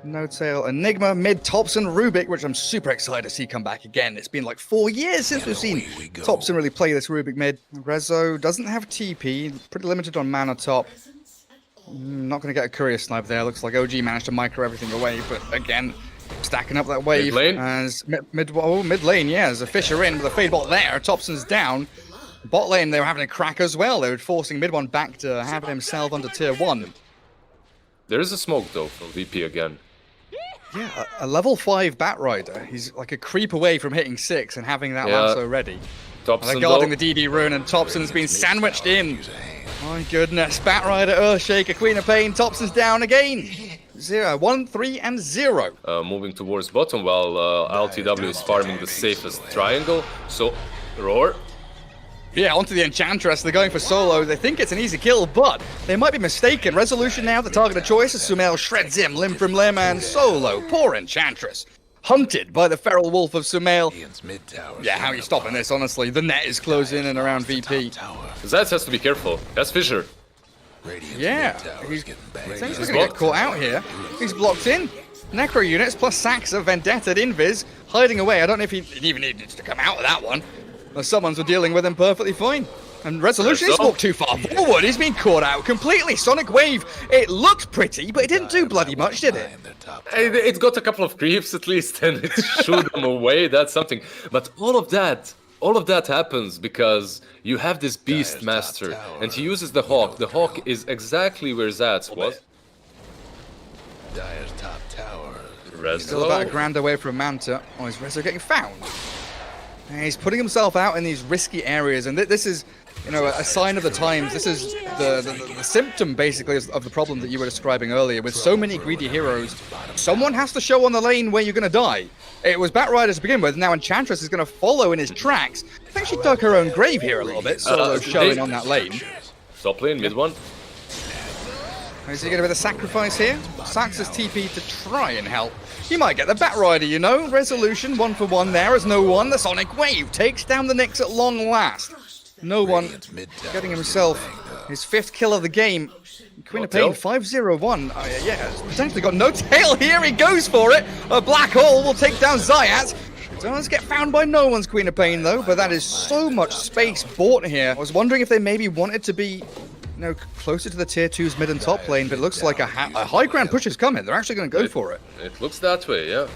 No Tail, Enigma, mid, Thompson, Rubik, which I'm super excited to see come back again. It's been like 4 years since we've seen Thompson really play this Rubik mid. Rezo doesn't have TP, pretty limited on mana top. Not going to get a courier snipe there. Looks like OG managed to micro everything away, but again, stacking up that wave. Mid lane? As mid lane, yeah, there's a Fisher in with a fade bot there. Thompson's down. Bot lane, they were having a crack as well. They were forcing mid one back to have himself under tier 1. There is a smoke though from VP again. Yeah, a level 5 Bat Rider. He's like a creep away from hitting 6 and having that lasso ready. Thompson They're guarding the DD rune, and Thompson's been sandwiched in. My goodness, Bat Rider, Earthshaker, Queen of Pain, Thompson's down again. 1, 3, and 0. Moving towards bottom while LTW is farming the safest triangle. So, Roar. Yeah, onto the Enchantress. They're going for solo. They think it's an easy kill, but they might be mistaken. Resolution now, the target of choice. Sumail shreds him limb from limb, and solo. Poor Enchantress. Hunted by the feral wolf of Sumail. Yeah, how are you stopping this, honestly? The net is closing in around VP. Zayas has to be careful. That's Fisher. Yeah, he's potentially going to get caught out here. He's blocked in. Necro units plus Saxa, Vendetta, Invis, hiding away. I don't know if he even needed to come out of that one. The summons were dealing with him perfectly fine. And Resolution, he's walked too far forward. He's been caught out completely. Sonic Wave, it looked pretty, but it didn't do bloody much, did it? It got a couple of creeps at least, and it shooed them away. That's something. But all of that happens because you have this Beast Master, and he uses the Hawk. The Hawk is exactly where Zats was. Still about a grand away from Manta. Oh, is Rezo getting found? And he's putting himself out in these risky areas, and this is, you know, a sign of the times. This is the symptom, basically, of the problem that you were describing earlier. With so many greedy heroes, someone has to show on the lane where you're going to die. It was Bat Rider to begin with, now Enchantress is going to follow in his tracks. I think she dug her own grave here a little bit, Solo showing on that lane. Top lane, mid one. Is he going to be the sacrifice here? Sax's TP to try and help. He might get the Bat Rider, you know. Resolution, 1 for 1 there as no one. The Sonic Wave takes down the Nyx at long last. No one getting himself his 5th kill of the game. Queen of Pain, 5-0-1. Yeah, potentially got no tail here. He goes for it. A black hole will take down Zayat. Does get found by no one's Queen of Pain, though. But that is so much space bought here. I was wondering if they maybe wanted to be, you know, closer to the tier 2's mid and top lane, but it looks like a high ground push is coming. They're actually going to go for it. It looks that way, yeah.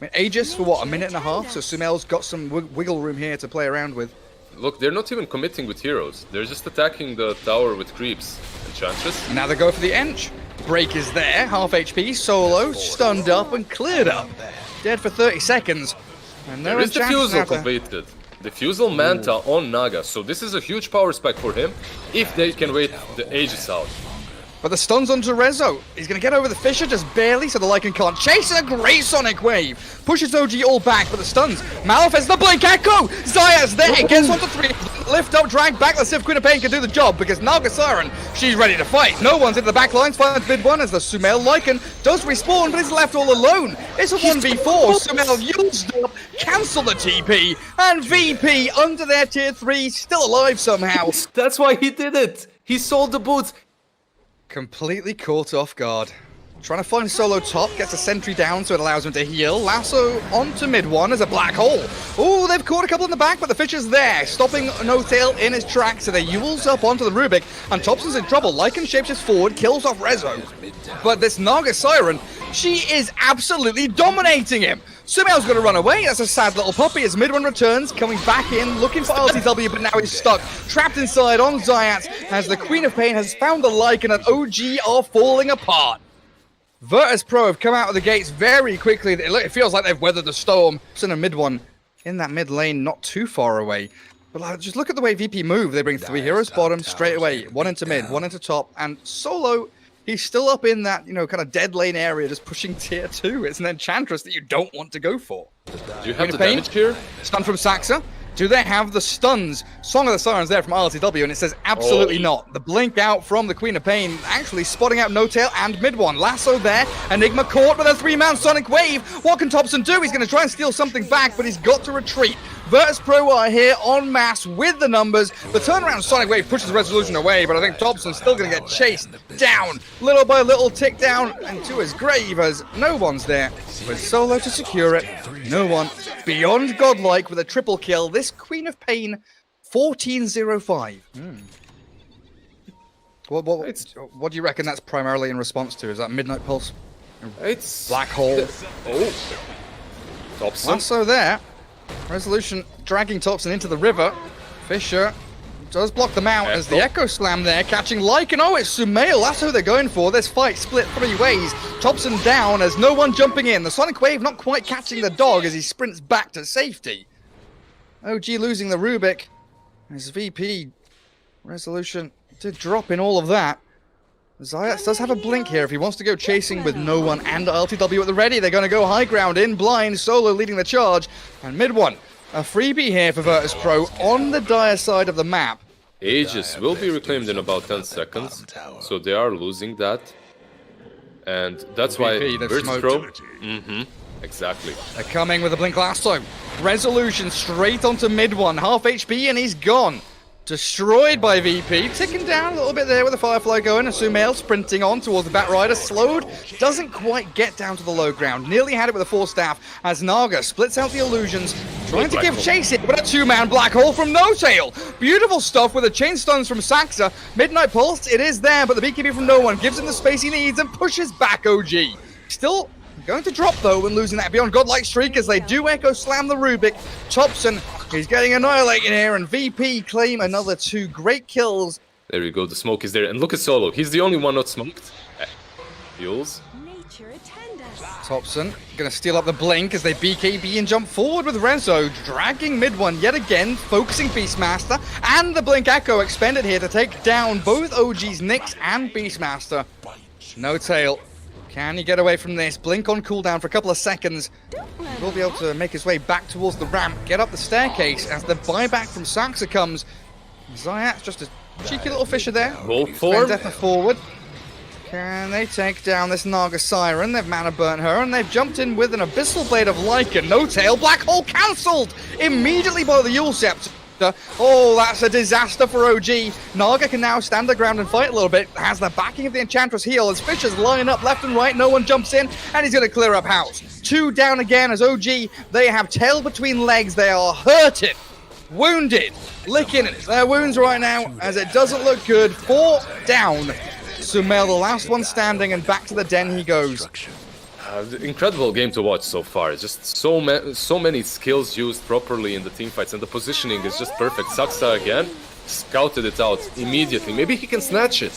I mean, Aegis for what, a minute and a half? So Sumail's got some wiggle room here to play around with. Look, they're not even committing with heroes. They're just attacking the tower with creeps. Enchantress. Now they go for the Ench. Break is there, half HP, Solo, stunned up and cleared up. Dead for 30 seconds. And there is Diffusal completed. Diffusal Manta on Naga, so this is a huge power spike for him if they can wait the Aegis out. But the stun's onto Rezo. He's going to get over the Fisher just barely, so the Lycan can't chase. A great Sonic Wave. Pushes OG all back, but the stuns. Malphite, the Blink Echo. Zayas there, gets onto 3. Lift up, drag back. Let's see if Queen of Pain can do the job, because Naga Siren, she's ready to fight. No one's in the back lines. Finds mid one as the Sumail Lycan does respawn, but is left all alone. It's a 1v4. Sumail used up, cancel the TP, and VP under their tier 3, still alive somehow. That's why he did it. He sold the boots. Completely caught off guard. Trying to find Solo top, gets a sentry down so it allows him to heal. Lasso onto mid one as a black hole. Oh, they've caught a couple in the back, but the Fisher's there, stopping No Tail in his tracks, so they Yules up onto the Rubik, and Thompson's in trouble. Lycan shapeshifts forward, kills off Rezo. But this Naga Siren, she is absolutely dominating him. Sumail's going to run away. That's a sad little puppy as mid one returns, coming back in, looking for LTW, but now he's stuck. Trapped inside on Zayat as the Queen of Pain has found the Lycan and OG are falling apart. Virtus Pro have come out of the gates very quickly. It feels like they've weathered the storm. It's in a mid one in that mid lane, not too far away. But just look at the way VP move. They bring 3 heroes bottom straight away. 1 into mid, 1 into top, and Solo, he's still up in that, you know, kind of dead lane area, just pushing tier 2. It's an Enchantress that you don't want to go for. Do you have the damage here? Stun from Saxa. Do they have the stuns? Song of the Sirens there from RLTW, and it says absolutely not. The blink out from the Queen of Pain, actually spotting out No Tail and mid one. Lasso there, Enigma caught with a 3-man Sonic Wave. What can Thompson do? He's going to try and steal something back, but he's got to retreat. Virtus.pro are here en masse with the numbers. The turnaround Sonic Wave pushes Resolution away, but I think Thompson's still going to get chased down. Little by little, tick down into his grave as no one's there. With Solo to secure it, no one. Beyond godlike with a triple kill. This Queen of Pain, 14-0-5. What do you reckon that's primarily in response to? Is that Midnight Pulse? It's Black Hole. Oh, Thompson. Lasso there. Resolution dragging Thompson into the river. Fisher does block them out as the Echo Slam there, catching Lycan. Oh, it's Sumail. That's who they're going for. This fight split 3 ways. Thompson down as no one jumping in. The Sonic Wave not quite catching the dog as he sprints back to safety. OG losing the Rubik. As VP Resolution did drop in all of that. Zayats does have a blink here if he wants to go chasing with no one and LTW at the ready. They're going to go high ground in blind. Solo leading the charge. And mid one, a freebie here for Virtus.pro on the dire side of the map. Aegis will be reclaimed in about 10 seconds, so they are losing that. And that's why Virtus.pro... exactly. They're coming with a blink lasso. Resolution straight onto mid one. Half HP and he's gone. Destroyed by VP, ticking down a little bit there with the Firefly going, and Sumail sprinting on towards the Batrider, slowed, doesn't quite get down to the low ground, nearly had it with a 4-staff as Naga splits out the illusions, trying to give chase it, but a 2-man black hole from No Tail. Beautiful stuff with the chain stuns from Saxa. Midnight Pulse, it is there, but the BKB from No One gives him the space he needs and pushes back OG. Still going to drop though when losing that Beyond Godlike streak as they do Echo Slam the Rubik. Thompson, he's getting annihilated here, and VP claim another 2 great kills. There you go, the smoke is there. And look at Solo, he's the only one not smoked. Fuels. Thompson gonna steal up the blink as they BKB and jump forward with Renzo, dragging mid one yet again, focusing Beastmaster, and the blink echo expended here to take down both OG's Nyx and Beastmaster. No Tail. Can he get away from this? Blink on cooldown for a couple of seconds. He will be able to make his way back towards the ramp, get up the staircase as the buyback from Saxa comes. Zayat's just a cheeky little fisher there. Roll forward. Vendetta forward. Can they take down this Naga Siren? They've mana burnt her, and they've jumped in with an Abyssal Blade of Lycan. No Tail. Black Hole cancelled immediately by the Yule Scepter. Oh, that's a disaster for OG. Naga can now stand the ground and fight a little bit. Has the backing of the Enchantress heal as Fishers line up left and right. No one jumps in, and he's going to clear up house. 2 down again as OG. They have tail between legs. They are hurted, wounded, licking their wounds right now as it doesn't look good. 4 down. Sumail, the last one standing, and back to the den he goes. Incredible game to watch so far. It's just so many skills used properly in the teamfights, and the positioning is just perfect. Saxa again scouted it out immediately. Maybe he can snatch it.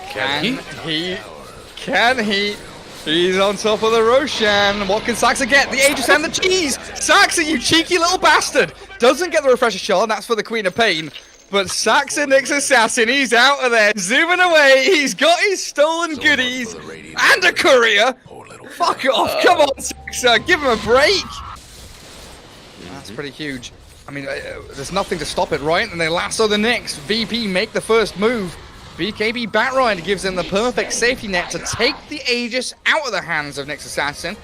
Can he? Can he? He's on top of the Roshan. What can Saxa get? The Aegis and the cheese! Saxa, you cheeky little bastard! Doesn't get the Refresher Shard, that's for the Queen of Pain. But Saxa Nyx Assassin, he's out of there, zooming away. He's got his stolen goodies and a courier. Fuck off, come on, Saxa, give him a break. That's pretty huge. I mean, there's nothing to stop it, right? And they lasso the Nyx. VP make the first move. BKB Batrider gives them the perfect safety net to take the Aegis out of the hands of Nyx Assassin,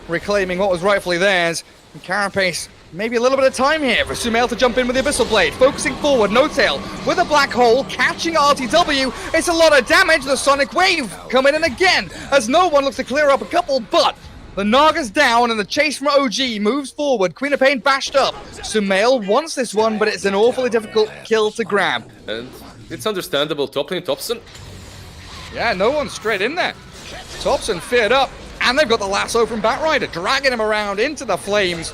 reclaiming what was rightfully theirs. And Carapace, maybe a little bit of time here for Sumail to jump in with the Abyssal Blade. Focusing forward, No Tail with a black hole, catching RTW. It's a lot of damage. The Sonic Wave coming in again as no one looks to clear up a couple, but the Naga's down and the chase from OG moves forward. Queen of Pain bashed up. Sumail wants this one, but it's an awfully difficult kill to grab. And it's understandable. Top lane Thompson. Yeah, no one's straight in there. Thompson feared up. And they've got the lasso from Batrider, dragging him around into the flames.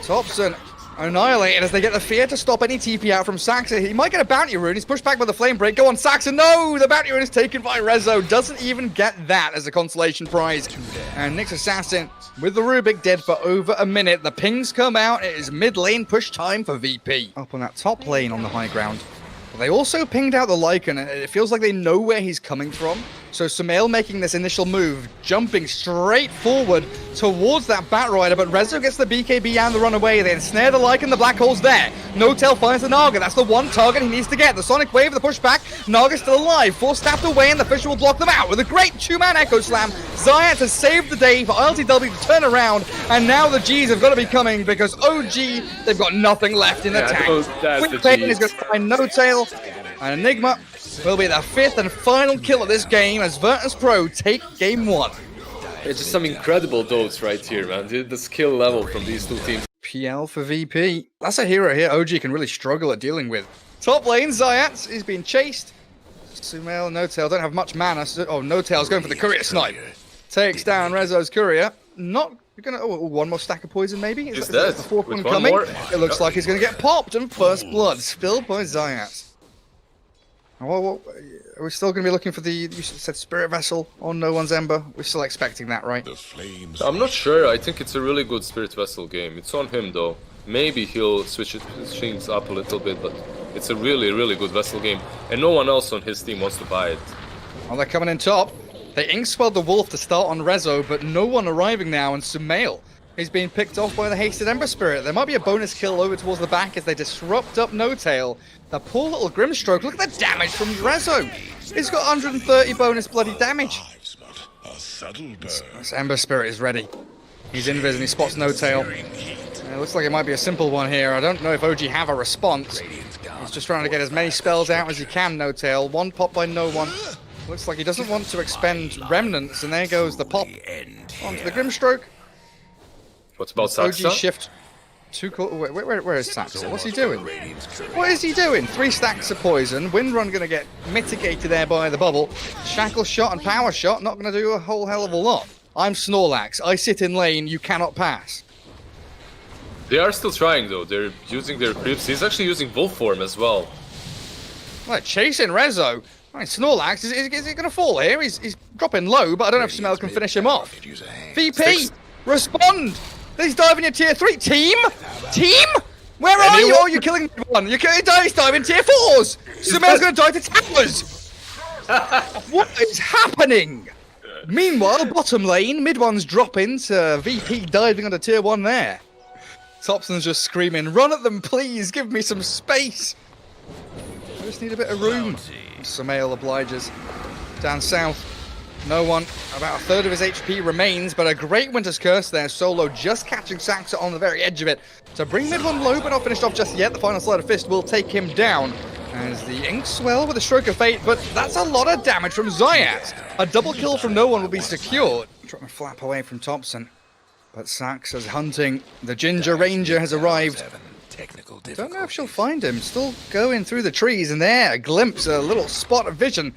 Thompson annihilated as they get the fear to stop any TP out from Saxa. He might get a bounty rune. He's pushed back by the flame break. Go on, Saxa. No! The bounty rune is taken by Rezo. Doesn't even get that as a consolation prize. And Nyx Assassin with the Rubik dead for over a minute. The pings come out. It is mid lane push time for VP. Up on that top lane on the high ground. They also pinged out the Lycan, and it feels like they know where he's coming from. So Sumail making this initial move, jumping straight forward towards that Batrider, but Rezo gets the BKB and the runaway. They ensnare the Lycan, the black hole's there. No Tail finds the Naga, that's the one target he needs to get. The Sonic Wave, the pushback, Naga's still alive, 4 staffed away, and the Fisher will block them out with a great 2-man Echo Slam. Zayat has saved the day for LTW to turn around, and now the Gs have got to be coming because OG, they've got nothing left in the tank. Quick Pain is going to find No Tail, and Enigma will be the fifth and final kill of this game as Virtus Pro take game 1. It's just some incredible dotes right here, man. The skill level from these two teams. PL for VP. That's a hero here OG can really struggle at dealing with. Top lane, Zayat is being chased. Sumail, No Tail don't have much mana. Oh, No Tail's going for the courier snipe. Takes down Rezo's courier. Not gonna. Oh, one more stack of poison maybe. Is that the fourth one coming? It looks like he's gonna get popped and first blood spilled by Zayat. Well, are we still going to be looking for the, you said Spirit Vessel on No One's Ember? We're still expecting that, right? I'm not sure. I think it's a really good Spirit Vessel game. It's on him, though. Maybe he'll switch things up a little bit, but it's a really, really good Vessel game. And no one else on his team wants to buy it. Well, they're coming in top. They ink-swelled the Wolf to start on Rezo, but no one arriving now, and Sumail is being picked off by the Hasted Ember Spirit. There might be a bonus kill over towards the back as they disrupt up No Tail. The poor little Grimstroke, look at the damage from Rezo. He's got 130 bonus bloody damage. This Ember Spirit is ready. He's invis and he spots No Tail. It looks like it might be a simple one here. I don't know if OG have a response. He's just trying to get as many spells out as he can, No Tail. One pop by no one. Looks like he doesn't want to expend remnants, and there goes the pop onto the Grimstroke. What's about Saxa? OG shift. Where is Saxa? What's he doing? What is he doing? 3 stacks of poison. Windrun going to get mitigated there by the bubble. Shackle shot and power shot not going to do a whole hell of a lot. I'm Snorlax. I sit in lane. You cannot pass. They are still trying though. They're using their creeps. He's actually using Wolf form as well. Well, chasing Rezo. I mean, Snorlax, is he going to fall here? He's dropping low, but I don't know if Sumail can finish him off. VP, respond! He's diving in tier 3. Team? Team? Where are you? Oh, you're killing one. He's diving tier 4s. Sumail's going to die to towers. What is happening? Meanwhile, bottom lane, mid one's dropping to VP diving onto tier 1 there. Thompson's just screaming, run at them, please. Give me some space. I just need a bit of room. Sumail obliges. Down south. No one. About a third of his HP remains, but a great Winter's Curse there. Solo just catching Saxa on the very edge of it. To bring mid one low, but not finished off just yet. The final Sleight of Fist will take him down. As the Inkswell with a Stroke of Fate, but that's a lot of damage from Zayat. A double kill from No One will be secured. Trying to flap away from Thompson. But Saxa's hunting. The Ginger Ranger has arrived. Don't know if she'll find him. Still going through the trees, and there, a glimpse, a little spot of vision.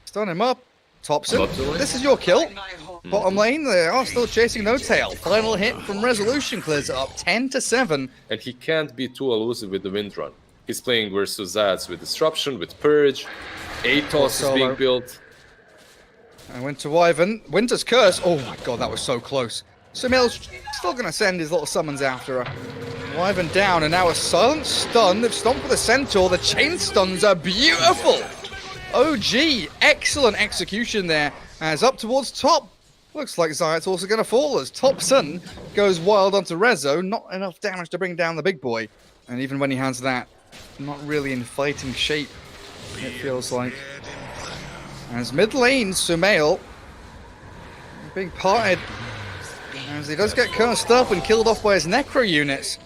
Stun him up. Thompson, this is your kill. Bottom lane, they are still chasing No Tail. Final hit from Resolution clears it up 10-7. And he can't be too elusive with the Windrun. He's playing versus Zats with Disruption, with Purge. Atos is being built. And went to Wyvern. Winter's Curse. Oh my god, that was so close. Sumail's still going to send his little summons after her. Wyvern down, and now a silent stun. They've stomped with a Centaur. The chain stuns are beautiful. OG, excellent execution there. As up towards top. Looks like Zayat's also going to fall as Thompson goes wild onto Rezo. Not enough damage to bring down the big boy. And even when he has that, not really in fighting shape, it feels like. As mid lane, Sumail being parted. As he does get cursed up and killed off by his Necro units.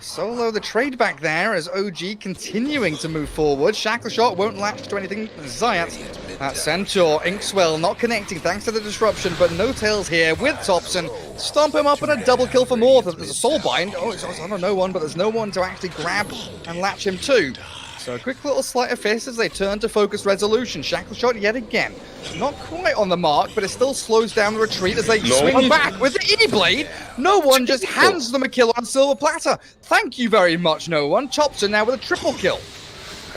Solo the trade back there as OG continuing to move forward. Shackle shot won't latch to anything. Zayat, that Centaur, Inkswell not connecting thanks to the disruption, but No Tail's here with Thompson. Stomp him up and a double kill for more. There's a soul bind. Oh, it's on no one, but there's no one to actually grab and latch him to. So a quick little sleight of fist as they turn to focus Resolution. Shackle shot yet again. Not quite on the mark, but it still slows down the retreat as they swing back with the E-Blade. No One just hands them a kill on silver platter. Thank you very much, No One. Thompson now with a triple kill.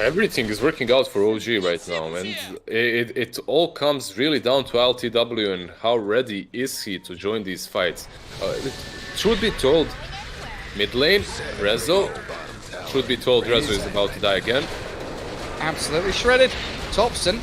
Everything is working out for OG right now, and it all comes really down to LTW and how ready is he to join these fights. Truth be told, mid lane, Rezo. Truth be told, Rezo is about to die again. Absolutely shredded. Thompson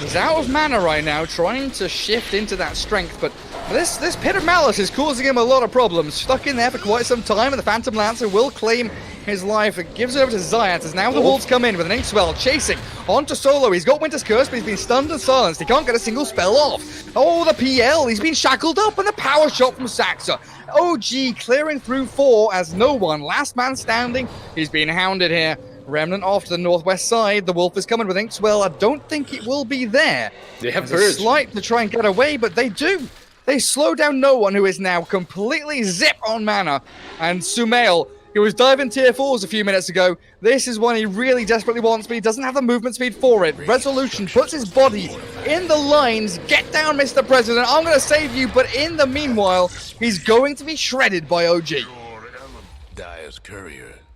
He's out of mana right now, trying to shift into that strength, but this Pit of Malice is causing him a lot of problems. Stuck in there for quite some time, and the Phantom Lancer will claim his life. It gives it over to Zayat as now the Wolves come in with an Inkswell chasing onto Solo. He's got Winter's Curse, but he's been stunned and silenced. He can't get a single spell off. Oh, the PL, he's been shackled up, and the power shot from Saxa. OG clearing through 4 as no one, last man standing. He's being hounded here. Remnant off to the northwest side. The Wolf is coming with Inkswell. I don't think it will be there. They have There's a slight to try and get away, but they do. They slow down no one, who is now completely zip on mana. And Sumail, who was diving tier 4s a few minutes ago, this is one he really desperately wants, but he doesn't have the movement speed for it. Resolution puts his body in the lines. Get down, Mr. President. I'm going to save you, but in the meanwhile, he's going to be shredded by OG.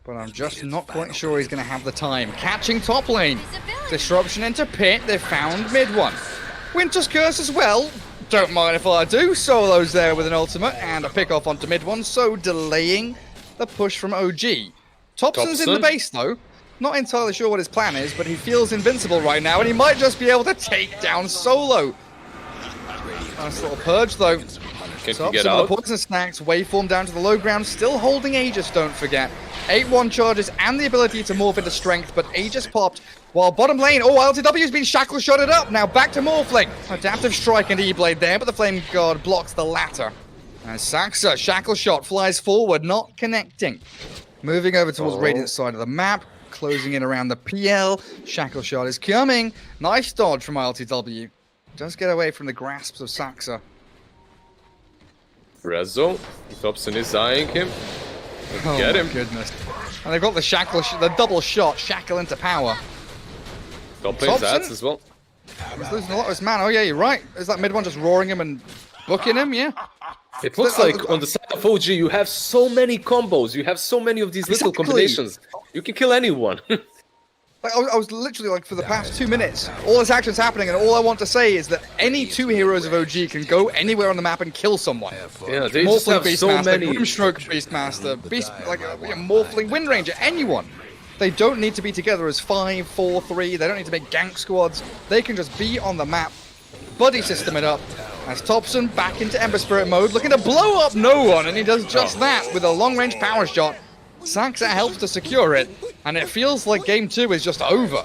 But I'm just not quite sure he's going to have the time. Catching top lane. Disruption into pit. They've found mid one. Winter's Curse as well. Don't mind if I do. Solo's there with an ultimate and a pick off onto mid one, so delaying the push from OG. Thompson's in the base though. Not entirely sure what his plan is, but he feels invincible right now, and he might just be able to take down Solo. Nice little purge though. Can get out. The poison snacks, waveform down to the low ground, still holding Aegis, don't forget. 8-1 charges and the ability to morph into strength, but Aegis popped. While bottom lane, LTW's been shackle shotted up. Now back to Morphling. Adaptive Strike and E-Blade there, but the Flame Guard blocks the latter. And Saxa, shackle shot, flies forward, not connecting. Moving over towards Radiant's side of the map, closing in around the PL. Shackle shot is coming. Nice dodge from LTW. Does get away from the grasps of Saxa. Rezo, Thompson is eyeing him. Get him. Goodness. And they've got the shackle, the double shot, shackle into power. Top lane Zats as well. He's losing a lot of his mana. Oh yeah, you're right. Is that mid one just roaring him and booking him? Yeah. It looks like on the side of OG you have so many combos. You have so many of these little combinations. You can kill anyone. Like, I was literally like, for the past 2 minutes, all this action's happening, and all I want to say is that any 2 heroes of OG can go anywhere on the map and kill someone. Yeah, they just have so many. Grimstroke Beastmaster, Morphling, Wind Ranger, anyone. They don't need to be together as 5, 4, 3. They don't need to make gank squads. They can just be on the map, buddy system it up. As Thompson back into Ember Spirit mode, looking to blow up no one, and he does just that with a long-range power shot. Saxa helps to secure it, and it feels like game 2 is just over.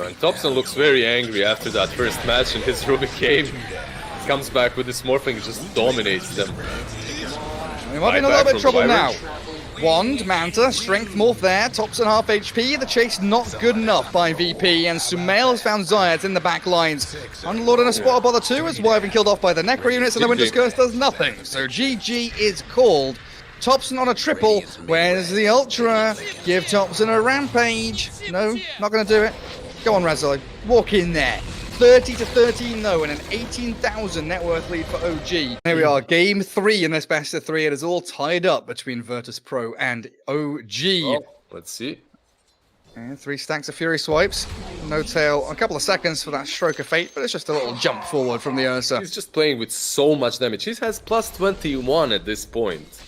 And Thompson looks very angry after that first match in his Rubik game. Comes back with his Morphling, just dominates them. We might be in a little bit of trouble now. Wand, Manta, Strength Morph there, Thompson half HP, the chase not good enough by VP, and Sumail has found Zayat in the back lines. Underlord in a spot of bother too, as Wyvern killed off by the Necro units, and the Winter's Curse does nothing. So GG is called. Thompson on a triple. Where's the Ultra? Give Thompson a rampage. No, not going to do it. Go on, Rezo. Walk in there. 30-13 though, and an 18,000 net worth lead for OG. Here we are, game 3 in this best of 3. It is all tied up between Virtus Pro and OG. Oh, let's see. And 3 stacks of Fury swipes. No tail. A couple of seconds for that stroke of fate, but it's just a little jump forward from the Ursa. He's just playing with so much damage. He has plus 21 at this point.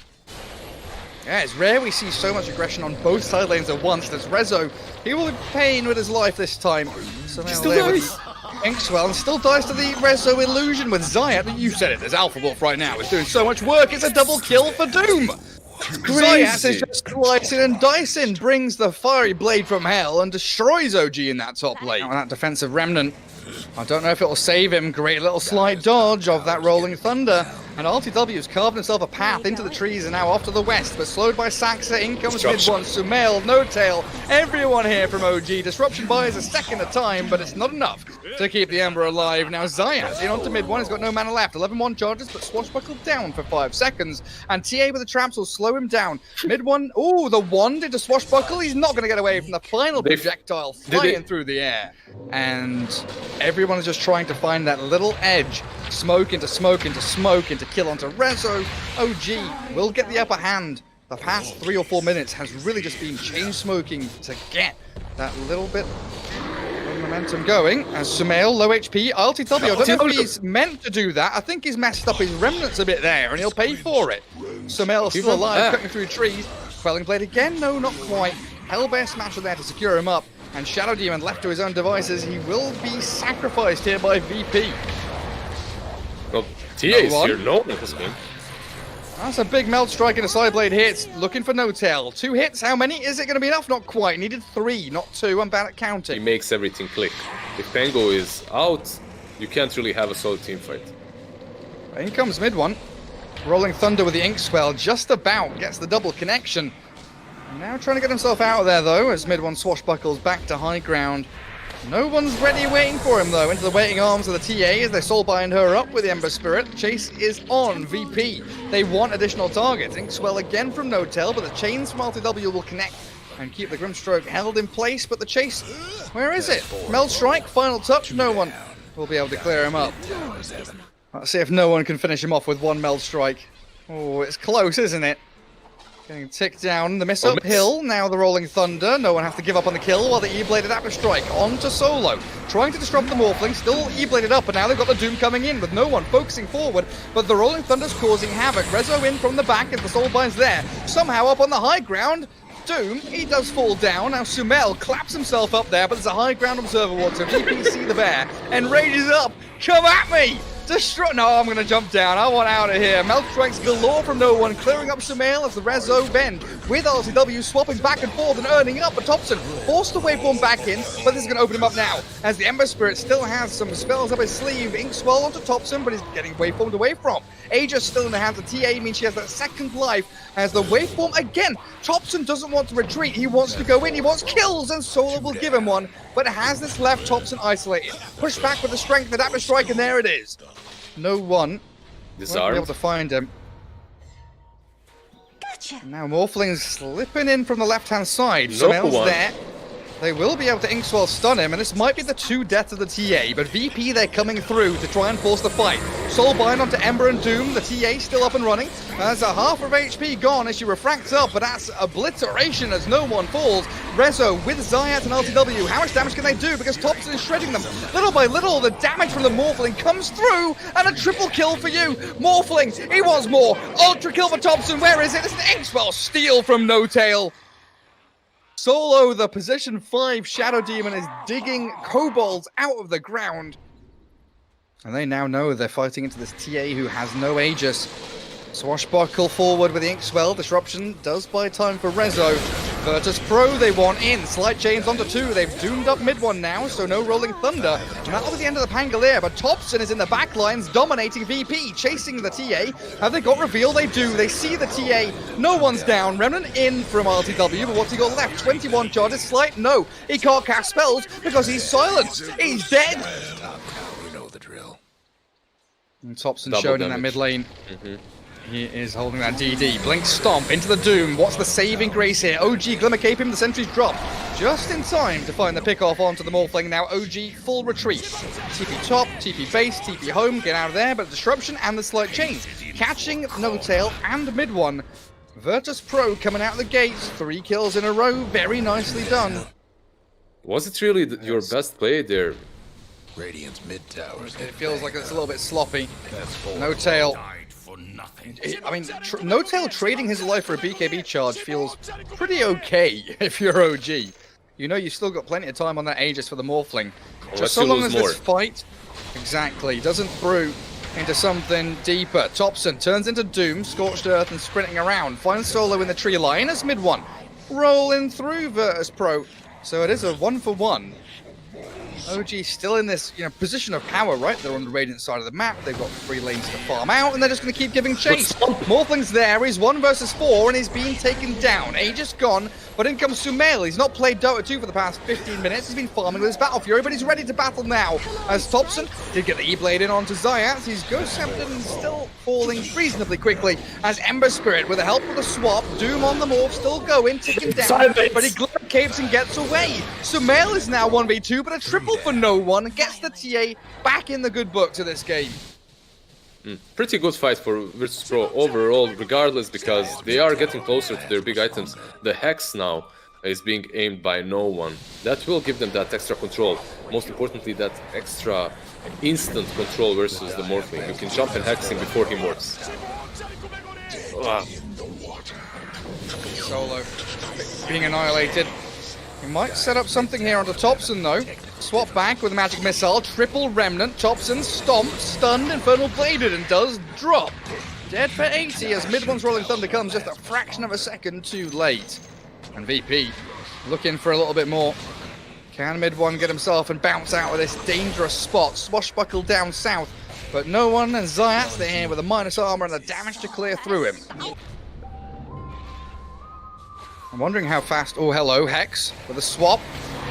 Yeah, it's rare we see so much aggression on both side lanes at once. There's Rezo. He will be paying with his life this time. So he still dies. Inkswell, and still dies to the Rezo illusion with Zayat. You said it, there's Alpha Wolf right now. It's doing so much work. It's a double kill for Doom. Zayat is just slicing and dicing, brings the fiery blade from hell and destroys OG in that top lane. Now, that defensive remnant, I don't know if it'll save him. Great little slight dodge of that rolling thunder. And RTW's carved himself a path into the trees and now off to the west, but slowed by Saxa. In comes mid one, Sumail, no tail. Everyone here from OG. Disruption buys a second of time, but it's not enough to keep the Ember alive. Now Zayat in onto mid one. He's got no mana left. 11-1 charges, but swashbuckled down for 5 seconds. And TA with the traps will slow him down. Mid one, ooh, the wand into swashbuckle. He's not going to get away from the final projectile flying through the air. And everyone is just trying to find that little edge. Smoke into smoke into smoke into kill onto Rezo. OG will get the upper hand. The past 3 or 4 minutes has really just been chain smoking to get that little bit of momentum going. As Sumail, low HP, LTW. I don't know if he's meant to do that. I think he's messed up his remnants a bit there, and he'll pay for it. Sumail still alive, cutting through trees. Quelling Blade again? No, not quite. Hellbear Smasher there to secure him up. And Shadow Demon left to his own devices, he will be sacrificed here by VP. Well, TA is here, no one has been. That's a big Meld Strike and a Sideblade hit, looking for No Tail. 2 hits, how many? Is it going to be enough? Not quite, needed 3, not 2, I'm bad at counting. He makes everything click. If Pango is out, you can't really have a solid team fight. In comes mid one. Rolling Thunder with the Ink Swell, just about gets the double connection. Now trying to get himself out of there though, as mid one swashbuckles back to high ground. No one's ready waiting for him though, into the waiting arms of the TA as they soul bind her up with the Ember Spirit. Chase is on VP. They want additional targets. Ink Swell again from No Tail, but the chains from RTW will connect and keep the Grimstroke held in place, but the chase, where is it? Meld Strike, final touch, no one will be able to clear him up. Let's see if no one can finish him off with one Meld Strike. Oh, it's close, isn't it? Getting ticked down, the miss uphill, now the Rolling Thunder, no one has to give up on the kill while the E-Bladed Apple Strike onto Solo. Trying to disrupt the Morphling, still E-Bladed up, and now they've got the Doom coming in with no one focusing forward, but the Rolling Thunder's causing havoc. Rezo in from the back as the Soul Bind's there, somehow up on the high ground. Doom, he does fall down, now Sumail claps himself up there, but there's a high ground observer ward, so VPC the bear, and rages up, come at me! No, I'm going to jump down. I want out of here. Meld Strikes galore from no one, clearing up Sumail as the Rezo bend. With RCW swapping back and forth and earning up, but Thompson forced the waveform back in, but this is going to open him up now. As the Ember Spirit still has some spells up his sleeve. Ink Swell onto Thompson, but he's getting waveformed away from. Aegis still in the hands of TA, means she has that second life. As the waveform again, Thompson doesn't want to retreat. He wants to go in, he wants kills, and Solo will give him one. But has this left Thompson isolated. Push back with the strength of that Apple Strike, and there it is. No one won't be able to find him. Gotcha. Now Morphling's slipping in from the left-hand side. Sumail's there. They will be able to Ink Swell stun him, and this might be the 2 deaths of the TA, but VP, they're coming through to try and force the fight. Soul Bind onto Ember and Doom, the TA still up and running. There's a half of HP gone as she refracts up, but that's obliteration as no one falls. Rezo with Zayat and LTW, how much damage can they do? Because Thompson is shredding them. Little by little, the damage from the Morphling comes through, and a triple kill for you. Morphling, he wants more. Ultra kill for Thompson, where is it? It's an Ink Swell steal from No Tail. Solo, the position 5 Shadow Demon, is digging kobolds out of the ground. And they now know they're fighting into this TA who has no Aegis. Swashbuckle forward with the Ink Swell. Disruption does buy time for Rezo. Virtus Pro, they want in. Slight chains onto 2. They've doomed up mid one now, so no Rolling Thunder. And that'll be the end of the Pangolier, but Thompson is in the back lines, dominating VP, chasing the TA. Have they got reveal? They do. They see the TA. No one's down. Remnant in from RTW, but what's he got left? 21 charges. Slight, no. He can't cast spells because he's silenced. He's dead. You know the drill. And Thompson shown in that mid lane. He is holding that DD. Blink Stomp into the Doom. What's the saving grace here? OG Glimmer Cape him. The sentries drop just in time to find the pick off onto the Morphling. Now OG full retreat. TP top, TP base, TP home. Get out of there. But disruption and the slight chains. Catching No Tail and mid one. Virtus Pro coming out of the gates. 3 kills in a row. Very nicely done. Was it really your best play there? Radiant's mid towers. It feels like it's a little bit sloppy. No Tail. I mean, No Tail trading his life for a BKB charge feels pretty okay if you're OG. You know you've still got plenty of time on that Aegis for the Morphling. Just so long as this fight, exactly, doesn't brew into something deeper. Thompson turns into Doom, Scorched Earth and sprinting around. Finds Solo in the tree line as mid one. Rolling through Virtus Pro. So it is a 1-for-1. OG still in this, position of power, right? They're on the Radiant side of the map. They've got 3 lanes to farm out, and they're just going to keep giving chase. Morphling's there. He's 1 versus 4, and he's being taken down. Aegis gone, but in comes Sumail. He's not played Dota 2 for the past 15 minutes. He's been farming with his Battle Fury, but he's ready to battle now. As Thompson did get the E-Blade in onto Zayat. He's Ghost Sceptered and still falling reasonably quickly. As Ember Spirit, with the help of the swap, Doom on the Morph, still going, ticking down, but he Glimmer Capes and gets away. Sumail is now 1v2, but a triple for no one. Gets the TA back in the good books of this game. Pretty good fight for Virtus Pro overall, regardless, because they are getting closer to their big items. The Hex now is being aimed by no one. That will give them that extra control. Most importantly, that extra instant control versus the Morphling. You can jump and hex him before he morphs. Solo being annihilated. He might set up something here onto Thompson, though. Swap back with a magic missile, triple remnant. Thompson stomped, stunned, infernal bladed, and does drop. Dead for 80 as mid-one's Rolling Thunder comes just a fraction of a second too late. And VP looking for a little bit more. Can mid-one get himself and bounce out of this dangerous spot? Swashbuckle down south, but no one, and Zayat's there with a minus armor and the damage to clear through him. I'm wondering how fast... Oh, hello, Hex with a swap.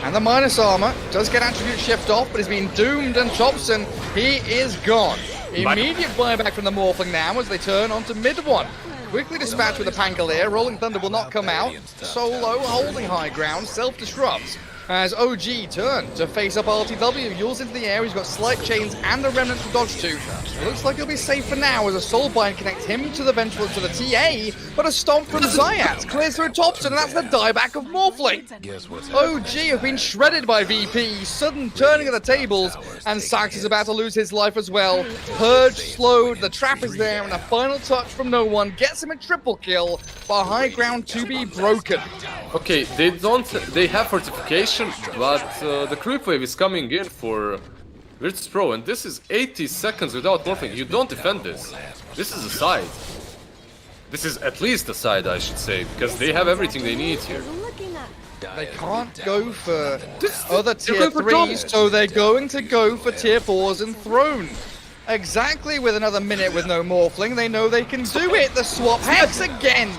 And the minus armor does get attribute shift off, but he's been doomed, and Thompson, he is gone. Immediate buyback from the Morphling now as they turn onto mid-one. Quickly dispatched with a Pangolier. Rolling Thunder will not come out. Solo holding high ground, self-destructs. As OG turned to face up RTW, Yule's into the air, he's got slight chains and a remnant to dodge to. It looks like he'll be safe for now as a Soulbind connects him to the Vengeful to the TA, but a stomp from Zayat clears through Thompson, and that's the dieback of Morphling. OG have been shredded by VP, sudden turning of the tables, and Sax is about to lose his life as well. Purge slowed, the trap is there, and a final touch from no one gets him a triple kill, but high ground to be broken. Okay, they have fortification, but the creep wave is coming in for Virtus Pro, and this is 80 seconds without morphing. You don't defend this. This is a side. This is at least a side, I should say, because they have everything they need here. They can't go for other tier 3s, so they're going to go for tier 4s and Throne. Exactly with another minute with no Morphling, they know they can do it. The swap Hex again,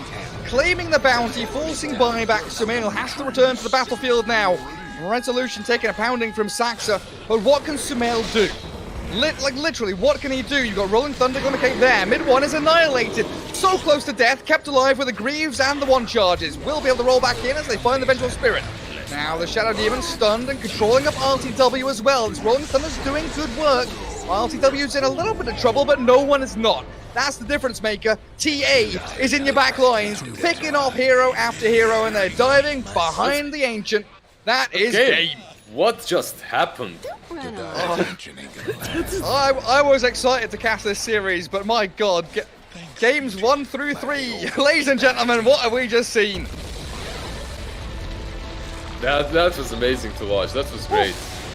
claiming the bounty, forcing buyback. Sumail has to return to the battlefield now. Resolution taking a pounding from Saxa, but what can Sumail do? Literally, what can he do? You've got Rolling Thunder gonna cape there. Mid-one is annihilated. So close to death, kept alive with the Greaves and the one charges. Will be able to roll back in as they find the Vengeful Spirit. Now the Shadow Demon stunned and controlling up RTW as well. This Rolling Thunder's doing good work. RTW's in a little bit of trouble, but no one is not. That's the difference maker. TA is in your back lines, picking off hero after hero, and they're diving behind the Ancient. That is game. What just happened? I was excited to cast this series, but my god, games 1 through 3. Ladies and gentlemen, what have we just seen? That was amazing to watch. That was great.